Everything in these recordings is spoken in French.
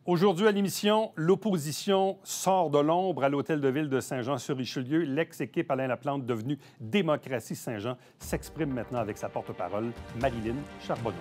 Aujourd'hui à l'émission, l'opposition sort de l'ombre à l'Hôtel de Ville de Saint-Jean-sur-Richelieu. L'ex-équipe Alain Laplante, devenue Démocratie Saint-Jean, s'exprime maintenant avec sa porte-parole, Marilyn Charbonneau.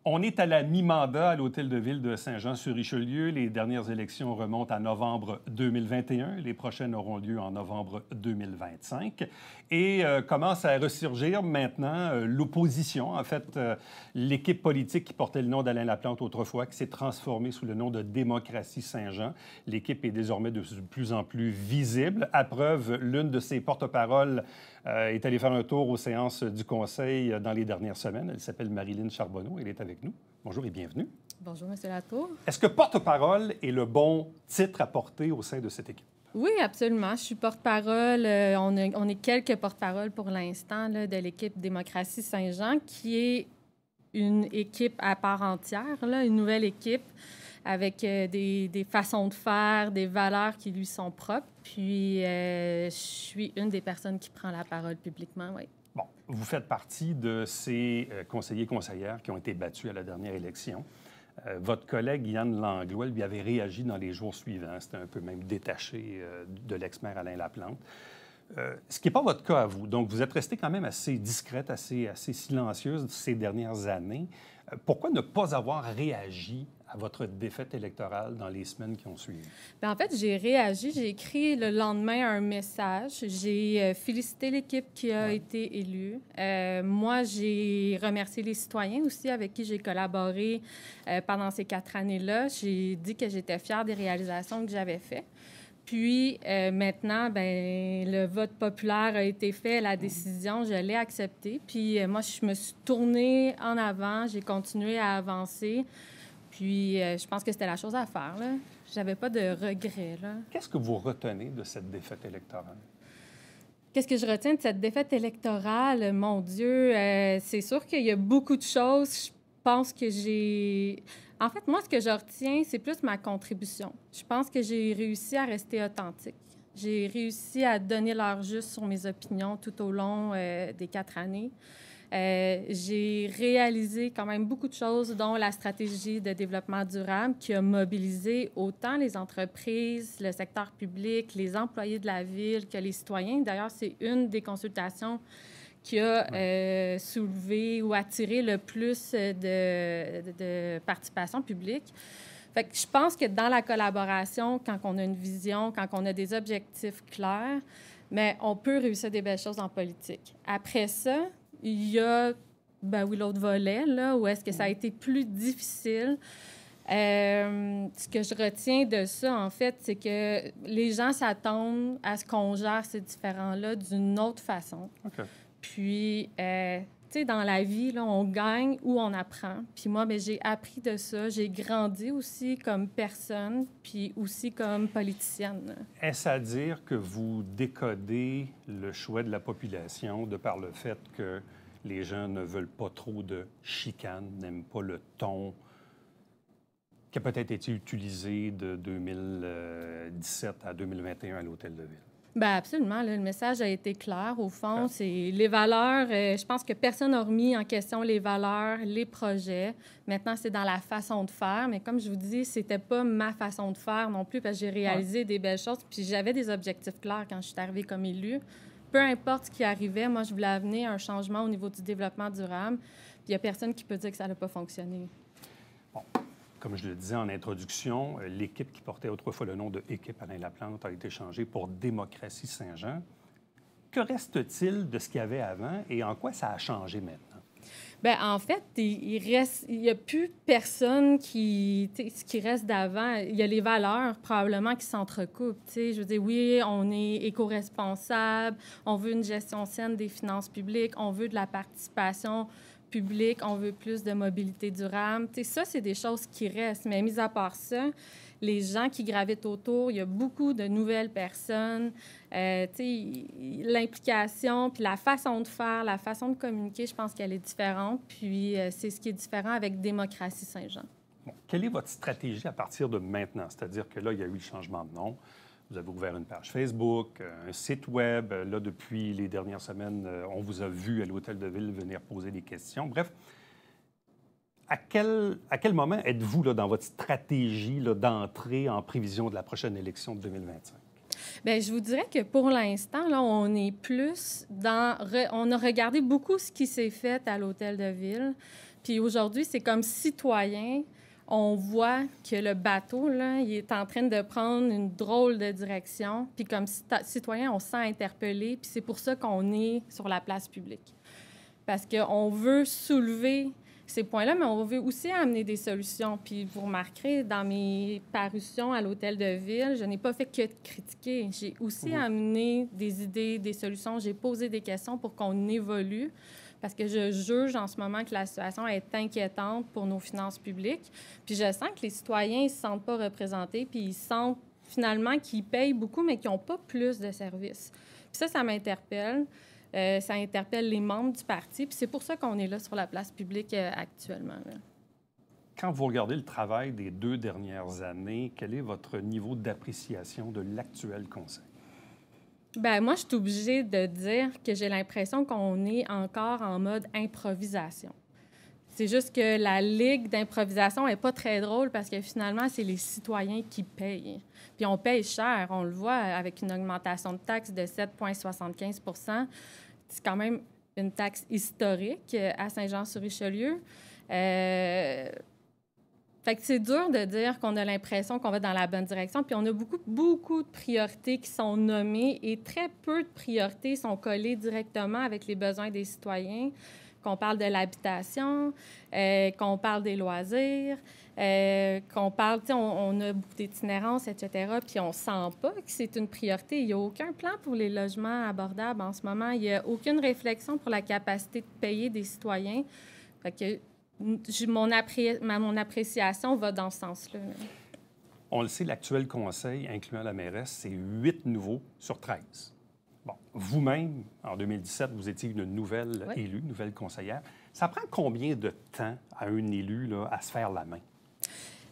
On est à la mi-mandat à l'Hôtel de Ville de Saint-Jean-sur-Richelieu. Les dernières élections remontent à novembre 2021. Les prochaines auront lieu en novembre 2025. Et commence à ressurgir maintenant l'opposition. En fait, l'équipe politique qui portait le nom d'Alain Laplante autrefois, qui s'est transformée sous le nom de Démocratie Saint-Jean. L'équipe est désormais de plus en plus visible. À preuve, l'une de ses porte-paroles est allée faire un tour aux séances du Conseil dans les dernières semaines. Elle s'appelle Marilyn Charbonneau. Elle est avec nous. Bonjour et bienvenue. Bonjour, M. Latour. Est-ce que porte-parole est le bon titre à porter au sein de cette équipe? Oui, absolument. Je suis porte-parole. On est quelques porte-paroles pour l'instant de l'équipe Démocratie Saint-Jean, qui est une équipe à part entière, une nouvelle équipe avec des façons de faire, des valeurs qui lui sont propres. Puis, je suis une des personnes qui prend la parole publiquement, oui. Bon, vous faites partie de ces conseillers et conseillères qui ont été battus à la dernière élection. Votre collègue Yann Langlois lui avait réagi dans les jours suivants. C'était un peu même détaché de l'ex-maire Alain Laplante. Ce qui n'est pas votre cas à vous. Donc, vous êtes restée quand même assez discrète, assez silencieuse ces dernières années. Pourquoi ne pas avoir réagi à votre défaite électorale dans les semaines qui ont suivi? Bien, en fait, j'ai réagi. J'ai écrit le lendemain un message. J'ai félicité l'équipe qui a été élue. Moi, j'ai remercié les citoyens aussi avec qui j'ai collaboré pendant ces 4 années-là. J'ai dit que j'étais fière des réalisations que j'avais faites. Puis maintenant, bien, le vote populaire a été fait, la décision, je l'ai acceptée. Puis moi, je me suis tournée en avant, j'ai continué à avancer. Puis je pense que c'était la chose à faire, là. J'avais pas de regrets, là. Qu'est-ce que vous retenez de cette défaite électorale? Qu'est-ce que je retiens de cette défaite électorale? Mon Dieu, c'est sûr qu'il y a beaucoup de choses. Je pense que j'ai... En fait, moi, ce que je retiens, c'est plus ma contribution. Je pense que j'ai réussi à rester authentique. J'ai réussi à donner l'heure juste sur mes opinions tout au long des 4 années. J'ai réalisé quand même beaucoup de choses, dont la stratégie de développement durable qui a mobilisé autant les entreprises, le secteur public, les employés de la ville que les citoyens. D'ailleurs, c'est une des consultations qui a soulevé ou attiré le plus de participation publique. Fait que je pense que dans la collaboration, quand on a une vision, quand on a des objectifs clairs, mais on peut réussir des belles choses en politique. Après ça, il y a, ben oui, l'autre volet, là, où est-ce que ça a été plus difficile. Ce que je retiens de ça, en fait, c'est que les gens s'attendent à ce qu'on gère ces différends-là d'une autre façon. OK. Puis, tu sais, dans la vie, là, on gagne ou on apprend. Puis moi, bien, j'ai appris de ça. J'ai grandi aussi comme personne, puis aussi comme politicienne. Est-ce à dire que vous décodez le choix de la population de par le fait que les gens ne veulent pas trop de chicanes, n'aiment pas le ton qui a peut-être été utilisé de 2017 à 2021 à l'Hôtel de Ville? Bien, absolument. Là, le message a été clair. Au fond, c'est les valeurs. Je pense que personne n'a remis en question les valeurs, les projets. Maintenant, c'est dans la façon de faire. Mais comme je vous dis, c'était pas ma façon de faire non plus parce que j'ai réalisé des belles choses. Puis j'avais des objectifs clairs quand je suis arrivée comme élue. Peu importe ce qui arrivait, moi, je voulais amener un changement au niveau du développement durable. Puis il n'y a personne qui peut dire que ça n'a pas fonctionné. Bon. Comme je le disais en introduction, l'équipe qui portait autrefois le nom de Équipe Alain Laplante a été changée pour Démocratie Saint-Jean. Que reste-t-il de ce qu'il y avait avant et en quoi ça a changé maintenant? Bien, en fait, il n'y a plus personne qui reste d'avant. Il y a les valeurs, probablement, qui s'entrecoupent. Je veux dire, oui, on est éco-responsable, on veut une gestion saine des finances publiques, on veut de la participation public, on veut plus de mobilité durable. T'sais, ça, c'est des choses qui restent. Mais mis à part ça, les gens qui gravitent autour, il y a beaucoup de nouvelles personnes. L'implication, puis la façon de faire, la façon de communiquer, je pense qu'elle est différente. Puis c'est ce qui est différent avec Démocratie Saint-Jean. Bon. Quelle est votre stratégie à partir de maintenant? C'est-à-dire que là, il y a eu le changement de nom. Vous avez ouvert une page Facebook, un site Web. Là, depuis les dernières semaines, on vous a vu à l'Hôtel de Ville venir poser des questions. Bref, à quel moment êtes-vous là, dans votre stratégie d'entrée en prévision de la prochaine élection de 2025? Bien, je vous dirais que pour l'instant, là, on est plus dans... On a regardé beaucoup ce qui s'est fait à l'Hôtel de Ville. Puis aujourd'hui, c'est comme citoyen, on voit que le bateau, là, il est en train de prendre une drôle de direction. Puis comme citoyen, on se sent interpellé. Puis c'est pour ça qu'on est sur la place publique. Parce qu'on veut soulever ces points-là, mais on veut aussi amener des solutions. Puis vous remarquerez, dans mes parutions à l'Hôtel de Ville, je n'ai pas fait que de critiquer. J'ai aussi amené des idées, des solutions. J'ai posé des questions pour qu'on évolue. Parce que je juge en ce moment que la situation est inquiétante pour nos finances publiques. Puis je sens que les citoyens ne se sentent pas représentés, puis ils sentent finalement qu'ils payent beaucoup, mais qu'ils n'ont pas plus de services. Puis ça m'interpelle. Ça interpelle les membres du parti, puis c'est pour ça qu'on est là sur la place publique actuellement. Là. Quand vous regardez le travail des 2 dernières années, quel est votre niveau d'appréciation de l'actuel conseil? Bien, moi, je suis obligée de dire que j'ai l'impression qu'on est encore en mode improvisation. C'est juste que la ligue d'improvisation n'est pas très drôle parce que finalement, c'est les citoyens qui payent. Puis on paye cher, on le voit, avec une augmentation de taxes de 7,75 %. C'est quand même une taxe historique à Saint-Jean-sur-Richelieu. Fait que c'est dur de dire qu'on a l'impression qu'on va dans la bonne direction. Puis on a beaucoup de priorités qui sont nommées et très peu de priorités sont collées directement avec les besoins des citoyens. Qu'on parle de l'habitation, qu'on parle des loisirs, qu'on parle, tu sais, on a beaucoup d'itinérance, etc., puis on ne sent pas que c'est une priorité. Il n'y a aucun plan pour les logements abordables en ce moment. Il n'y a aucune réflexion pour la capacité de payer des citoyens. Fait que mon appréciation va dans ce sens-là. On le sait, l'actuel conseil, incluant la mairesse, c'est 8 nouveaux sur 13. Bon, vous-même, en 2017, vous étiez une nouvelle élue, nouvelle conseillère. Ça prend combien de temps à un élu là, à se faire la main?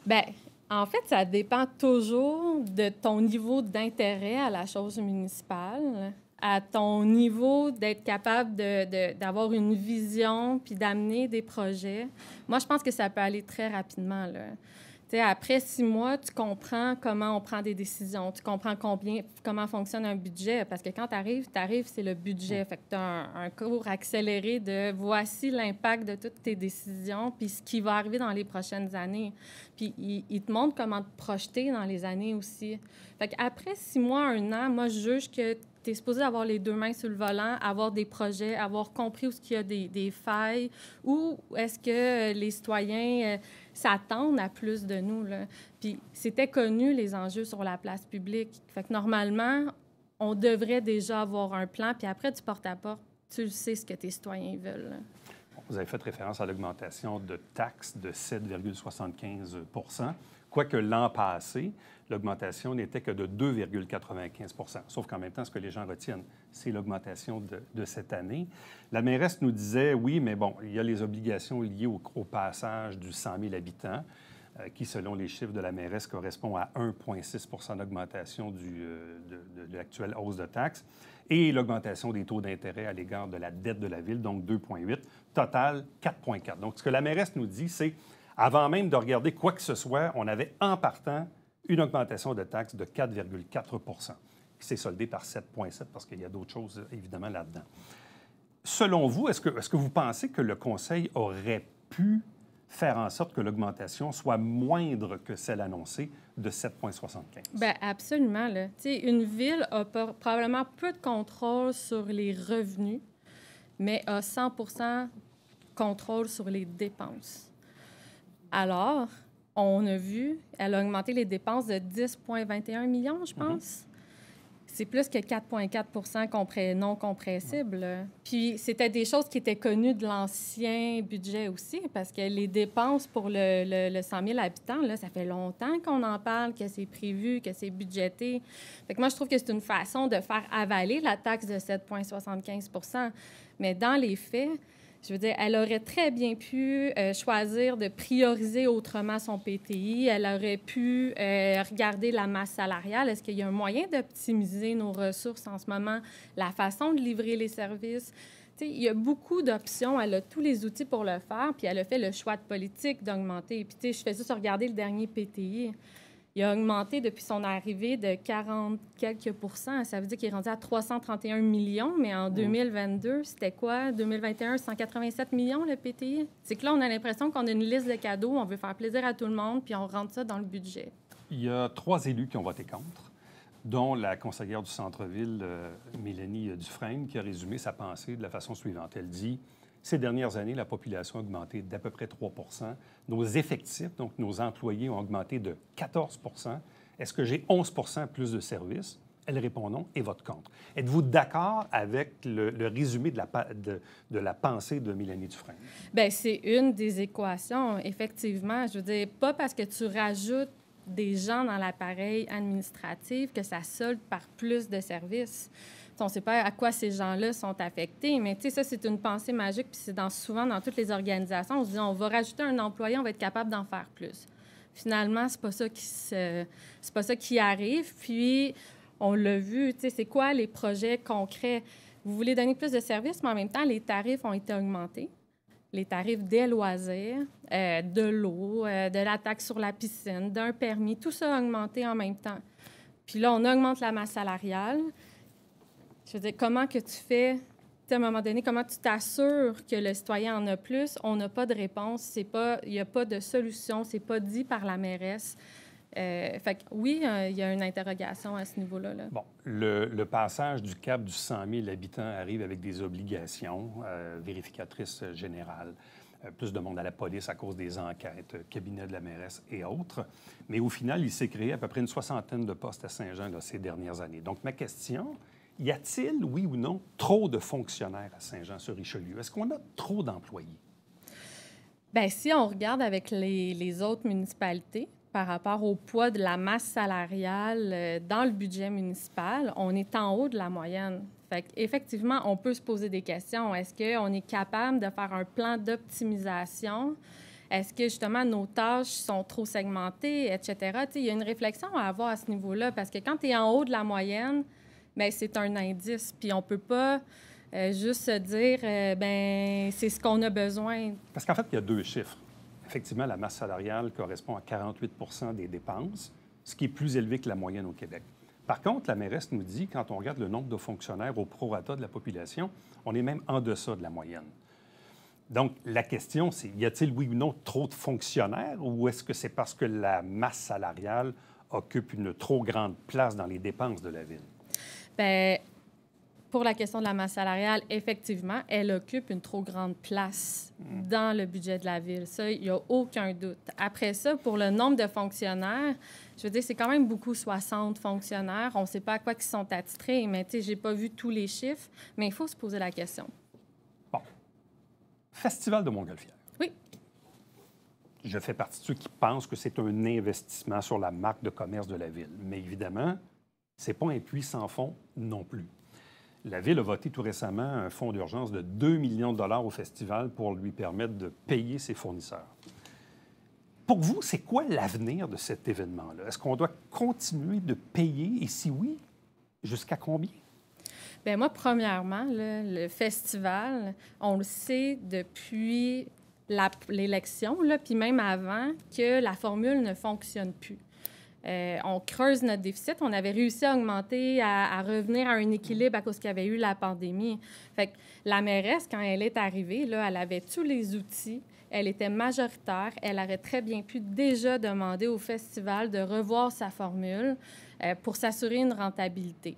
Bien, en fait, ça dépend toujours de ton niveau d'intérêt à la chose municipale, à ton niveau d'être capable d'avoir une vision puis d'amener des projets. Moi, je pense que ça peut aller très rapidement, là. T'sais, après 6 mois, tu comprends comment on prend des décisions, tu comprends comment fonctionne un budget, parce que quand tu arrives, c'est le budget. Fait que tu as un cours accéléré de voici l'impact de toutes tes décisions, puis ce qui va arriver dans les prochaines années. Puis il te montre comment te projeter dans les années aussi. Fait qu'après 6 mois, 1 an, moi, je juge que tu es supposé avoir les 2 mains sur le volant, avoir des projets, avoir compris où il y a des failles, ou est-ce que les citoyens s'attendent à plus de nous, là. Puis c'était connu, les enjeux sur la place publique. Fait que normalement, on devrait déjà avoir un plan, puis après, du porte-à-porte, tu le sais ce que tes citoyens veulent, là. Vous avez fait référence à l'augmentation de taxes de 7,75 %, quoique l'an passé, l'augmentation n'était que de 2,95 %. Sauf qu'en même temps, ce que les gens retiennent, c'est l'augmentation de cette année. La mairesse nous disait, oui, mais bon, il y a les obligations liées au passage du 100 000 habitants, qui, selon les chiffres de la mairesse, correspond à 1,6 % d'augmentation de l'actuelle hausse de taxes, et l'augmentation des taux d'intérêt à l'égard de la dette de la Ville, donc 2,8, total 4,4. Donc, ce que la mairesse nous dit, c'est, avant même de regarder quoi que ce soit, on avait en partant une augmentation de taxes de 4,4 % qui s'est soldée par 7,7 parce qu'il y a d'autres choses, évidemment, là-dedans. Selon vous, est-ce que vous pensez que le Conseil aurait pu faire en sorte que l'augmentation soit moindre que celle annoncée de 7,75? Bien, absolument. Là. Une ville a probablement peu de contrôle sur les revenus, mais a 100 % contrôle sur les dépenses. Alors, on a vu, elle a augmenté les dépenses de 10,21 millions, je pense. C'est plus que 4,4 % non compressible. Puis, c'était des choses qui étaient connues de l'ancien budget aussi, parce que les dépenses pour le 100 000 habitants, là, ça fait longtemps qu'on en parle, que c'est prévu, que c'est budgété. Fait que moi, je trouve que c'est une façon de faire avaler la taxe de 7,75 %. Mais dans les faits, Je veux dire, elle aurait très bien pu choisir de prioriser autrement son PTI. Elle aurait pu regarder la masse salariale. Est-ce qu'il y a un moyen d'optimiser nos ressources en ce moment, la façon de livrer les services? T'sais, il y a beaucoup d'options. Elle a tous les outils pour le faire, puis elle a fait le choix de politique d'augmenter. Puis, je fais juste regarder le dernier PTI. Il a augmenté depuis son arrivée de 40 quelques %. Ça veut dire qu'il est rendu à 331 millions, mais en 2022, c'était quoi? 2021, 187 millions, le PTI. C'est que là, on a l'impression qu'on a une liste de cadeaux, on veut faire plaisir à tout le monde, puis on rentre ça dans le budget. Il y a 3 élus qui ont voté contre, dont la conseillère du centre-ville, Mélanie Dufresne, qui a résumé sa pensée de la façon suivante. Elle dit: ces dernières années, la population a augmenté d'à peu près 3 %. Nos effectifs, donc nos employés, ont augmenté de 14 % Est-ce que j'ai 11 % plus de services? Elle répond non et vote contre. Êtes-vous d'accord avec le résumé de la pensée de Mélanie Dufresne? Bien, c'est une des équations, effectivement. Je veux dire, pas parce que tu rajoutes des gens dans l'appareil administratif que ça solde par plus de services. On ne sait pas à quoi ces gens-là sont affectés, mais ça, c'est une pensée magique, puis c'est souvent dans toutes les organisations. On se dit, on va rajouter un employé, on va être capable d'en faire plus. Finalement, c'est pas ça qui arrive. Puis, on l'a vu, c'est quoi les projets concrets? Vous voulez donner plus de services, mais en même temps, les tarifs ont été augmentés. Les tarifs des loisirs, de l'eau, de la taxe sur la piscine, d'un permis, tout ça a augmenté en même temps. Puis là, on augmente la masse salariale. Je veux dire, comment que tu fais, à un moment donné, comment tu t'assures que le citoyen en a plus? On n'a pas de réponse, il n'y a pas de solution, c'est pas dit par la mairesse. Fait que oui, il y a une interrogation à ce niveau-là. Là. Bon, le passage du cap du 100 000 habitants arrive avec des obligations, vérificatrice générale, plus de monde à la police à cause des enquêtes, cabinet de la mairesse et autres. Mais au final, il s'est créé à peu près une 60aine de postes à Saint-Jean là, ces dernières années. Donc, ma question, y a-t-il, oui ou non, trop de fonctionnaires à Saint-Jean-sur-Richelieu? Est-ce qu'on a trop d'employés? Bien, si on regarde avec les autres municipalités, par rapport au poids de la masse salariale dans le budget municipal, on est en haut de la moyenne. Fait qu'effectivement, on peut se poser des questions. Est-ce qu'on est capable de faire un plan d'optimisation? Est-ce que, justement, nos tâches sont trop segmentées, etc.? Il y a une réflexion à avoir à ce niveau-là, parce que quand tu es en haut de la moyenne, bien, c'est un indice. Puis on ne peut pas juste se dire, bien, c'est ce qu'on a besoin. Parce qu'en fait, il y a 2 chiffres. Effectivement, la masse salariale correspond à 48 % des dépenses, ce qui est plus élevé que la moyenne au Québec. Par contre, la mairesse nous dit, quand on regarde le nombre de fonctionnaires au prorata de la population, on est même en deçà de la moyenne. Donc, la question, c'est, y a-t-il, oui ou non, trop de fonctionnaires ou est-ce que c'est parce que la masse salariale occupe une trop grande place dans les dépenses de la ville? Bien, pour la question de la masse salariale, effectivement, elle occupe une trop grande place dans le budget de la ville. Ça, il n'y a aucun doute. Après ça, pour le nombre de fonctionnaires, je veux dire, c'est quand même beaucoup, 60 fonctionnaires. On ne sait pas à quoi ils sont attitrés, mais tu sais, je n'ai pas vu tous les chiffres, mais il faut se poser la question. Bon. Festival de Montgolfière. Oui. Je fais partie de ceux qui pensent que c'est un investissement sur la marque de commerce de la ville. Mais évidemment, ce n'est pas un puits sans fond non plus. La Ville a voté tout récemment un fonds d'urgence de 2 millions de dollars au festival pour lui permettre de payer ses fournisseurs. Pour vous, c'est quoi l'avenir de cet événement-là? Est-ce qu'on doit continuer de payer? Et si oui, jusqu'à combien? Bien, moi, premièrement, le festival, on le sait depuis l'élection, puis même avant, que la formule ne fonctionne plus. On creuse notre déficit. On avait réussi à augmenter, à revenir à un équilibre à cause qu'il y avait eu la pandémie. Fait que la mairesse, quand elle est arrivée, là, elle avait tous les outils. Elle était majoritaire. Elle aurait très bien pu déjà demander au festival de revoir sa formule pour s'assurer une rentabilité.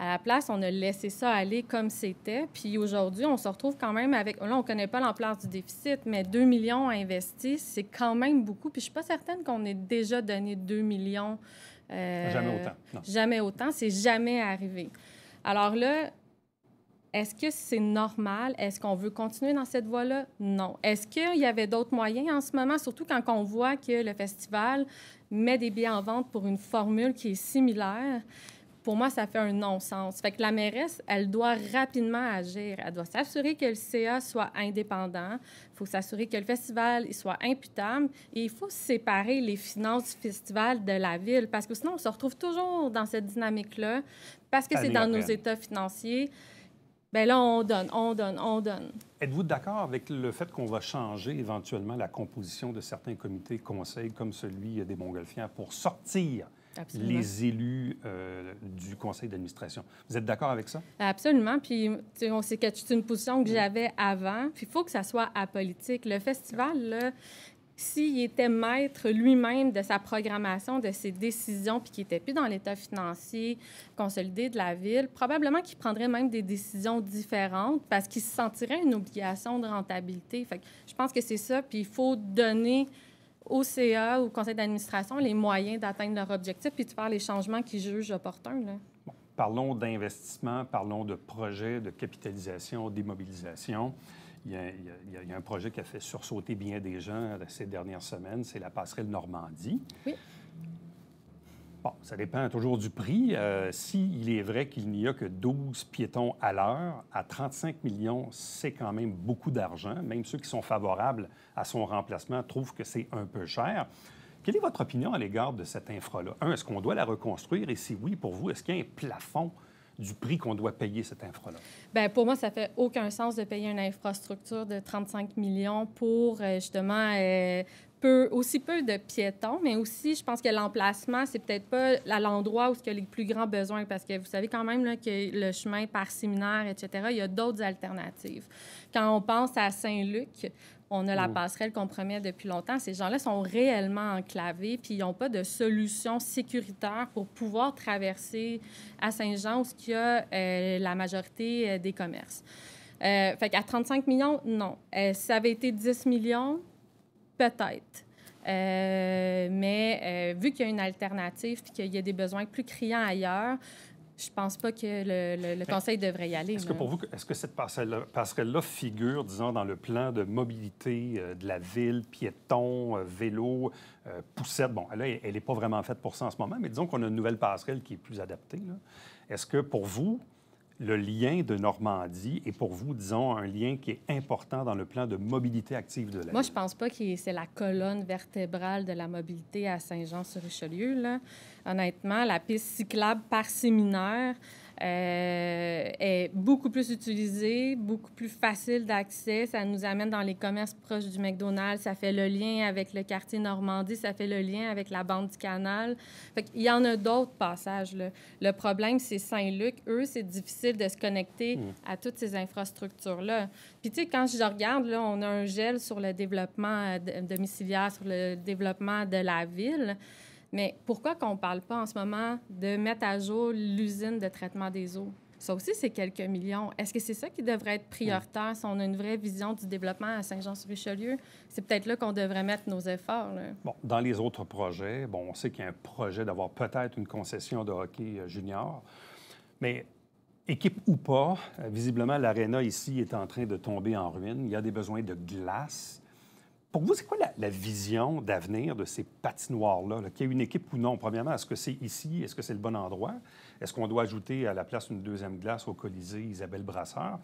À la place, on a laissé ça aller comme c'était. Puis aujourd'hui, on se retrouve quand même avec... Là, on ne connaît pas l'ampleur du déficit, mais 2 millions investis, c'est quand même beaucoup. Puis je ne suis pas certaine qu'on ait déjà donné 2 millions. Jamais autant. Non. Jamais autant. C'est jamais arrivé. Alors là, est-ce que c'est normal? Est-ce qu'on veut continuer dans cette voie-là? Non. Est-ce qu'il y avait d'autres moyens en ce moment, surtout quand on voit que le festival met des billets en vente pour une formule qui est similaire? pour moi, ça fait un non-sens. Fait que la mairesse, elle doit rapidement agir. Elle doit s'assurer que le CA soit indépendant. Il faut s'assurer que le festival il soit imputable. Et il faut séparer les finances du festival de la ville parce que sinon, on se retrouve toujours dans cette dynamique-là parce que c'est dans nos états financiers. Bien là, on donne. Êtes-vous d'accord avec le fait qu'on va changer éventuellement la composition de certains comités conseils comme celui des Montgolfières pour sortir les élus du conseil d'administration? Vous êtes d'accord avec ça? Absolument. Puis, on sait que c'est une position que j'avais avant. Puis, il faut que ça soit apolitique. Le festival, là, s'il était maître lui-même de sa programmation, de ses décisions, puis qu'il n'était plus dans l'état financier consolidé de la ville, probablement qu'il prendrait même des décisions différentes parce qu'il se sentirait une obligation de rentabilité. Fait que je pense que c'est ça. Puis il faut donner au CA, au conseil d'administration, les moyens d'atteindre leur objectif puis de faire les changements qu'ils jugent opportuns. Là. Bon, parlons d'investissement, parlons de projets, de capitalisation, d'immobilisation. Il y a un projet qui a fait sursauter bien des gens ces dernières semaines, c'est la passerelle Normandie. Oui. Bon, ça dépend toujours du prix. S'il est vrai qu'il n'y a que 12 piétons à l'heure, à 35 millions, c'est quand même beaucoup d'argent. Même ceux qui sont favorables à son remplacement trouvent que c'est un peu cher. Quelle est votre opinion à l'égard de cette infra-là? Est-ce qu'on doit la reconstruire? Et si oui, pour vous, est-ce qu'il y a un plafond du prix qu'on doit payer cette infra-là? Bien, pour moi, ça fait aucun sens de payer une infrastructure de 35 millions pour, justement, aussi peu de piétons, mais aussi, je pense que l'emplacement, c'est peut-être pas à l'endroit où il y a les plus grands besoins, parce que vous savez quand même là, que le chemin par séminaire, etc., il y a d'autres alternatives. Quand on pense à Saint-Luc, on a la passerelle qu'on promet depuis longtemps. Ces gens-là sont réellement enclavés, puis ils n'ont pas de solution sécuritaire pour pouvoir traverser à Saint-Jean, où il y a la majorité des commerces. Fait qu'à 35 millions, non. Si ça avait été 10 millions, peut-être. Mais vu qu'il y a une alternative puis qu'il y a des besoins plus criants ailleurs, je pense pas que le conseil devrait y aller. Est-ce que pour vous, est-ce que cette passerelle-là figure, disons, dans le plan de mobilité de la ville, piétons, vélos, poussettes? Bon, là, elle n'est pas vraiment faite pour ça en ce moment, mais disons qu'on a une nouvelle passerelle qui est plus adaptée. Est-ce que pour vous, le lien de Normandie est pour vous, disons, un lien qui est important dans le plan de mobilité active de la ville? Moi, je pense pas que c'est la colonne vertébrale de la mobilité à Saint-Jean-sur-Richelieu, là. Honnêtement, la piste cyclable par séminaire est beaucoup plus utilisée, beaucoup plus facile d'accès. Ça nous amène dans les commerces proches du McDonald's. Ça fait le lien avec le quartier Normandie. Ça fait le lien avec la bande du canal. Fait qu'il y en a d'autres passages, là. Le problème, c'est Saint-Luc. Eux, c'est difficile de se connecter à toutes ces infrastructures-là. Puis, tu sais, quand je regarde, là, on a un gel sur le développement domiciliaire, sur le développement de la ville. Mais pourquoi qu'on ne parle pas en ce moment de mettre à jour l'usine de traitement des eaux? Ça aussi, c'est quelques millions. Est-ce que c'est ça qui devrait être prioritaire si on a une vraie vision du développement à Saint-Jean-sur-Richelieu? C'est peut-être là qu'on devrait mettre nos efforts. Là. Bon, dans les autres projets, bon, on sait qu'il y a un projet d'avoir peut-être une concession de hockey junior, mais équipe ou pas, visiblement, l'aréna ici est en train de tomber en ruine. Il y a des besoins de glace. Pour vous, c'est quoi la vision d'avenir de ces patinoires-là? Qu'il y ait une équipe ou non? Premièrement, est-ce que c'est ici? Est-ce que c'est le bon endroit? Est-ce qu'on doit ajouter à la place une deuxième glace au Colisée Isabelle Brasseur?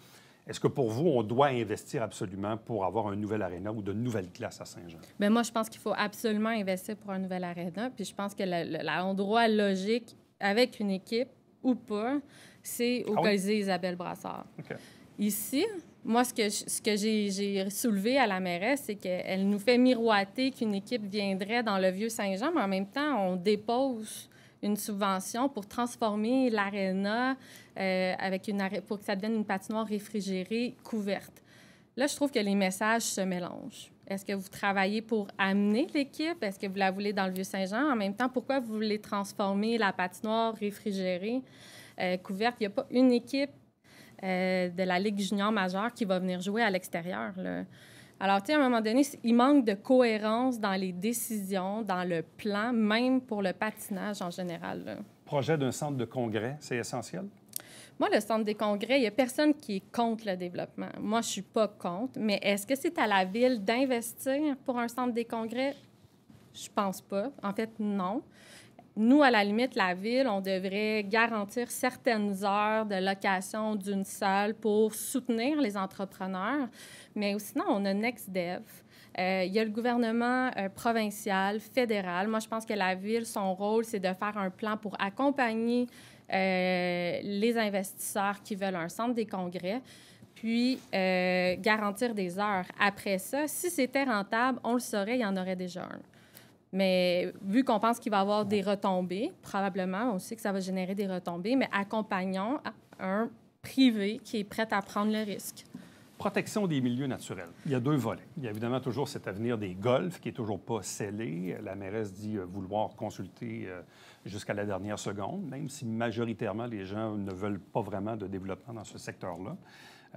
Est-ce que pour vous, on doit investir absolument pour avoir un nouvel aréna ou de nouvelles glaces à Saint-Jean? Bien, moi, je pense qu'il faut absolument investir pour un nouvel aréna. Puis je pense que l'endroit logique, avec une équipe ou pas, c'est au Colisée Isabelle Brasseur. Okay. Ici, moi, ce que j'ai soulevé à la mairesse, c'est qu'elle nous fait miroiter qu'une équipe viendrait dans le Vieux-Saint-Jean, mais en même temps, on dépose une subvention pour transformer l'aréna pour que ça devienne une patinoire réfrigérée couverte. Là, je trouve que les messages se mélangent. Est-ce que vous travaillez pour amener l'équipe? Est-ce que vous la voulez dans le Vieux-Saint-Jean? En même temps, pourquoi vous voulez transformer la patinoire réfrigérée couverte? Il n'y a pas une équipe de la Ligue junior majeure qui va venir jouer à l'extérieur, là. Alors, tu sais, à un moment donné, il manque de cohérence dans les décisions, dans le plan, même pour le patinage en général, là. Projet d'un centre de congrès, c'est essentiel? Moi, le centre des congrès, il n'y a personne qui est contre le développement. Moi, je ne suis pas contre, mais est-ce que c'est à la ville d'investir pour un centre des congrès? Je pense pas. En fait, non. nous, à la limite, la Ville, on devrait garantir certaines heures de location d'une salle pour soutenir les entrepreneurs. Mais sinon, on a NextDev. Il y a le gouvernement provincial, fédéral. Moi, je pense que la Ville, son rôle, c'est de faire un plan pour accompagner les investisseurs qui veulent un centre des congrès, puis garantir des heures. Après ça, si c'était rentable, on le saurait, il y en aurait déjà un. Mais vu qu'on pense qu'il va y avoir des retombées, probablement, on sait que ça va générer des retombées, mais accompagnons un privé qui est prêt à prendre le risque. Protection des milieux naturels. Il y a deux volets. Il y a évidemment toujours cet avenir des golfs qui n'est toujours pas scellé. La mairesse dit vouloir consulter jusqu'à la dernière seconde, même si majoritairement les gens ne veulent pas vraiment de développement dans ce secteur-là.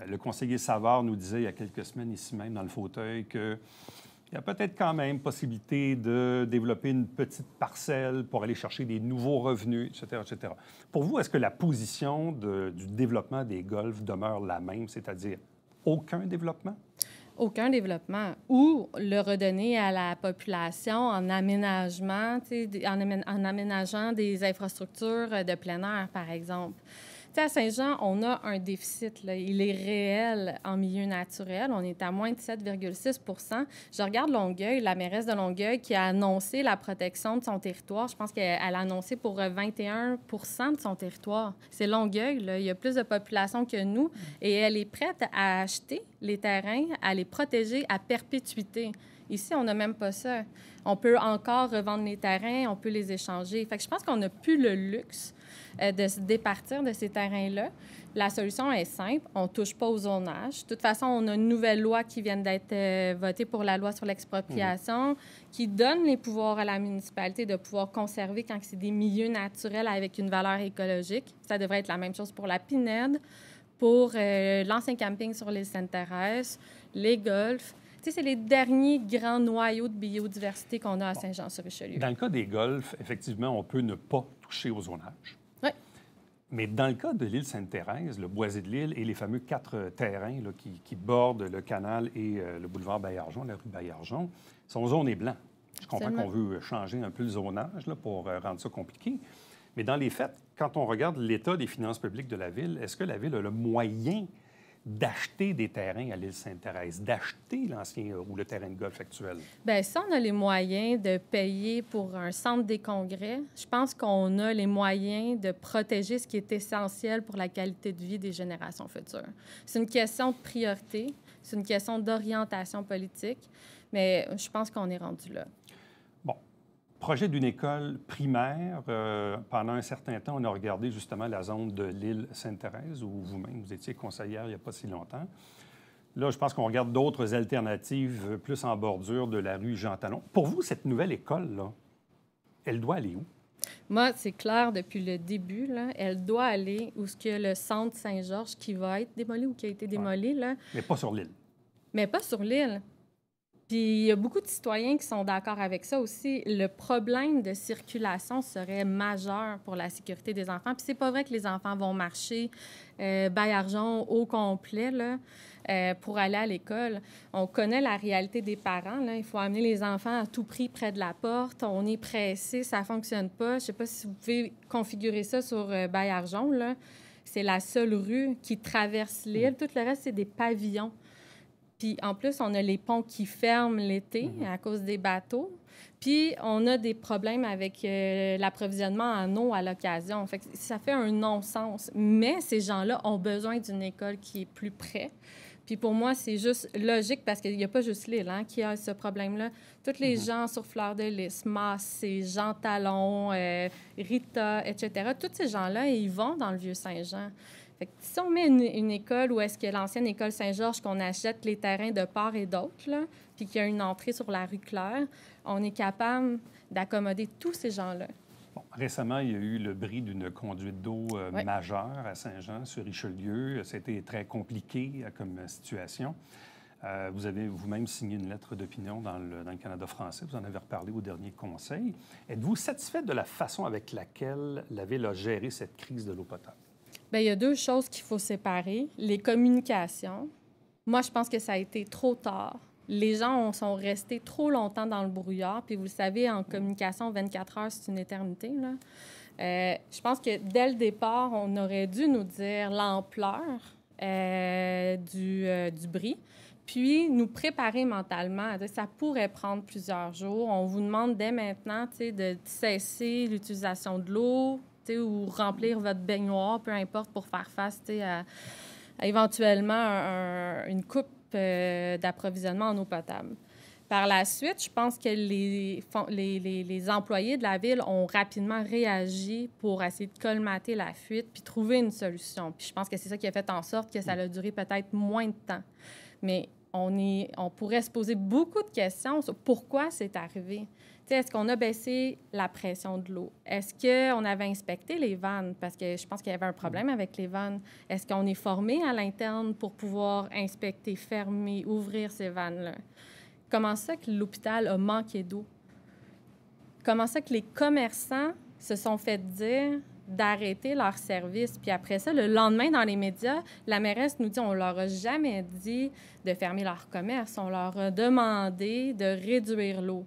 Le conseiller Savard nous disait il y a quelques semaines, ici même dans le fauteuil, qu'il y a peut-être quand même possibilité de développer une petite parcelle pour aller chercher des nouveaux revenus, etc., etc. Pour vous, est-ce que la position du développement des golfs demeure la même, c'est-à-dire aucun développement? Aucun développement. Ou le redonner à la population en aménagement, en aménageant des infrastructures de plein air, par exemple. Tu sais, à Saint-Jean, on a un déficit, là. Il est réel en milieu naturel. On est à moins de 7,6 %. Je regarde Longueuil, la mairesse de Longueuil, qui a annoncé la protection de son territoire. Je pense qu'elle a annoncé pour 21 % de son territoire. C'est Longueuil, là. Il y a plus de population que nous. Et elle est prête à acheter les terrains, à les protéger à perpétuité. Ici, on n'a même pas ça. On peut encore revendre les terrains, on peut les échanger. Fait que je pense qu'on n'a plus le luxe de se départir de ces terrains-là. La solution est simple, on ne touche pas au zonage. De toute façon, on a une nouvelle loi qui vient d'être votée pour la loi sur l'expropriation qui donne les pouvoirs à la municipalité de pouvoir conserver quand c'est des milieux naturels avec une valeur écologique. Ça devrait être la même chose pour la Pinède, pour l'ancien camping sur l'île Sainte-Thérèse, les golfs. Tu sais, c'est les derniers grands noyaux de biodiversité qu'on a à Saint-Jean-sur-Richelieu. Dans le cas des golfs, effectivement, on peut ne pas toucher au zonage. Oui. Mais dans le cas de l'île Sainte-Thérèse, le boisé de l'île et les fameux 4 terrains là, qui bordent le canal et le boulevard Baillargeon, la rue Baillargeon, sont zonés blancs. Je comprends qu'on veut changer un peu le zonage là, pour rendre ça compliqué. Mais dans les faits, quand on regarde l'état des finances publiques de la Ville, est-ce que la Ville a le moyen d'acheter des terrains à l'île Sainte-Thérèse, d'acheter l'ancien ou le terrain de golf actuel? Bien, si on a les moyens de payer pour un centre des congrès, je pense qu'on a les moyens de protéger ce qui est essentiel pour la qualité de vie des générations futures. C'est une question de priorité, c'est une question d'orientation politique, mais je pense qu'on est rendu là. Bon. Projet d'une école primaire. Pendant un certain temps, on a regardé justement la zone de l'île Sainte-Thérèse, où vous-même, vous étiez conseillère il n'y a pas si longtemps. Là, je pense qu'on regarde d'autres alternatives plus en bordure de la rue Jean-Talon. Pour vous, cette nouvelle école-là, elle doit aller où? Moi, c'est clair depuis le début, là, elle doit aller où est-ce que le centre Saint-Georges qui va être démoli ou qui a été démoli. Là. Mais pas sur l'île. Mais pas sur l'île. Puis il y a beaucoup de citoyens qui sont d'accord avec ça aussi. Le problème de circulation serait majeur pour la sécurité des enfants. Puis c'est pas vrai que les enfants vont marcher Baillargeon au complet là, pour aller à l'école. On connaît la réalité des parents. Là. Il faut amener les enfants à tout prix près de la porte. On est pressé, ça fonctionne pas. Je sais pas si vous pouvez configurer ça sur Baillargeon. Là. C'est la seule rue qui traverse l'île. Tout le reste, c'est des pavillons. Puis, en plus, on a les ponts qui ferment l'été à cause des bateaux. Puis, on a des problèmes avec l'approvisionnement en eau à l'occasion. Fait que ça fait un non-sens. Mais ces gens-là ont besoin d'une école qui est plus près. Puis, pour moi, c'est juste logique parce qu'il n'y a pas juste l'île qui a ce problème-là. Tous les gens sur Fleur-de-Lys, Massé, Jean Talon, Rita, etc., tous ces gens-là, ils vont dans le Vieux-Saint-Jean. Fait que si on met une école où est-ce que l'ancienne école Saint-Georges, qu'on achète les terrains de part et d'autre, là, puis qu'il y a une entrée sur la rue Claire, on est capable d'accommoder tous ces gens-là. Bon, récemment, il y a eu le bris d'une conduite d'eau majeure à Saint-Jean, sur Richelieu. C'était très compliqué comme situation. Vous avez vous-même signé une lettre d'opinion dans le Canada français. Vous en avez reparlé au dernier conseil. Êtes-vous satisfaite de la façon avec laquelle la Ville a géré cette crise de l'eau potable? Bien, il y a deux choses qu'il faut séparer. Les communications. Moi, je pense que ça a été trop tard les gens sont restés trop longtemps dans le brouillard. Puis vous le savez, en communication, 24 heures, c'est une éternité, là. Je pense que dès le départ, on aurait dû nous dire l'ampleur du bris, puis nous préparer mentalement. Ça pourrait prendre plusieurs jours. On vous demande dès maintenant de cesser l'utilisation de l'eau ou remplir votre baignoire, peu importe, pour faire face à éventuellement une coupe d'approvisionnement en eau potable. Par la suite, je pense que les employés de la ville ont rapidement réagi pour essayer de colmater la fuite puis trouver une solution. Puis je pense que c'est ça qui a fait en sorte que ça a duré peut-être moins de temps. Mais on pourrait se poser beaucoup de questions sur pourquoi c'est arrivé. Est-ce qu'on a baissé la pression de l'eau? Est-ce qu'on avait inspecté les vannes? Parce que je pense qu'il y avait un problème avec les vannes. Est-ce qu'on est formé à l'interne pour pouvoir inspecter, fermer, ouvrir ces vannes-là? Comment ça que l'hôpital a manqué d'eau? Comment ça que les commerçants se sont fait dire d'arrêter leur service? Puis après ça, le lendemain, dans les médias, la mairesse nous dit on leur a jamais dit de fermer leur commerce. On leur a demandé de réduire l'eau.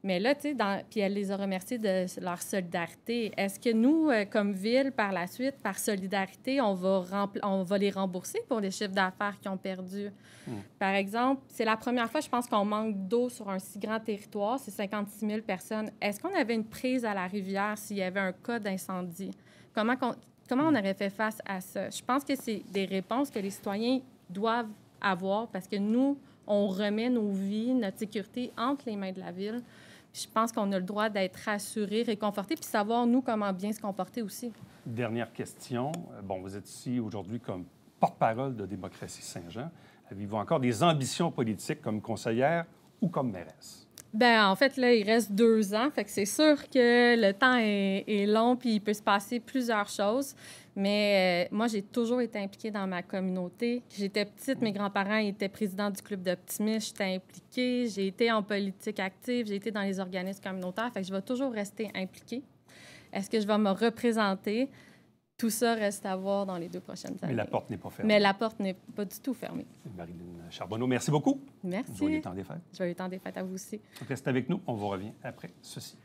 Mais là, puis elle les a remerciés de leur solidarité. Est-ce que nous, comme ville, par la suite, par solidarité, on va les rembourser pour les chiffres d'affaires qu'ils ont perdus? Par exemple, c'est la première fois, je pense, qu'on manque d'eau sur un si grand territoire. C'est 56 000 personnes. Est-ce qu'on avait une prise à la rivière s'il y avait un cas d'incendie? Comment on aurait fait face à ça? Je pense que c'est des réponses que les citoyens doivent avoir parce que nous, on remet nos vies, notre sécurité entre les mains de la ville. Puis je pense qu'on a le droit d'être rassurés, réconfortés, puis savoir, nous, comment bien se comporter aussi. Dernière question. Bon, vous êtes ici aujourd'hui comme porte-parole de Démocratie Saint-Jean. Avez-vous encore des ambitions politiques comme conseillère ou comme mairesse? Bien, en fait, là, il reste 2 ans. Fait que c'est sûr que le temps est long puis il peut se passer plusieurs choses. Mais moi, j'ai toujours été impliquée dans ma communauté. J'étais petite, mes grands-parents étaient présidents du club d'optimistes. J'étais impliquée. J'ai été en politique active. J'ai été dans les organismes communautaires. Fait que je vais toujours rester impliquée. Est-ce que je vais me représenter? Tout ça reste à voir dans les 2 prochaines années. Mais la porte n'est pas fermée. Mais la porte n'est pas du tout fermée. Marilyn Charbonneau, merci beaucoup. Merci. Joyeux temps des fêtes. Joyeux temps des fêtes à vous aussi. Restez avec nous. On vous revient après ceci.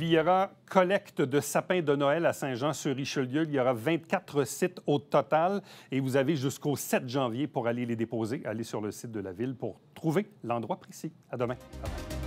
Il y aura collecte de sapins de Noël à Saint-Jean-sur-Richelieu. Il y aura 24 sites au total et vous avez jusqu'au 7 janvier pour aller les déposer. Allez sur le site de la Ville pour trouver l'endroit précis. À demain. Bye bye.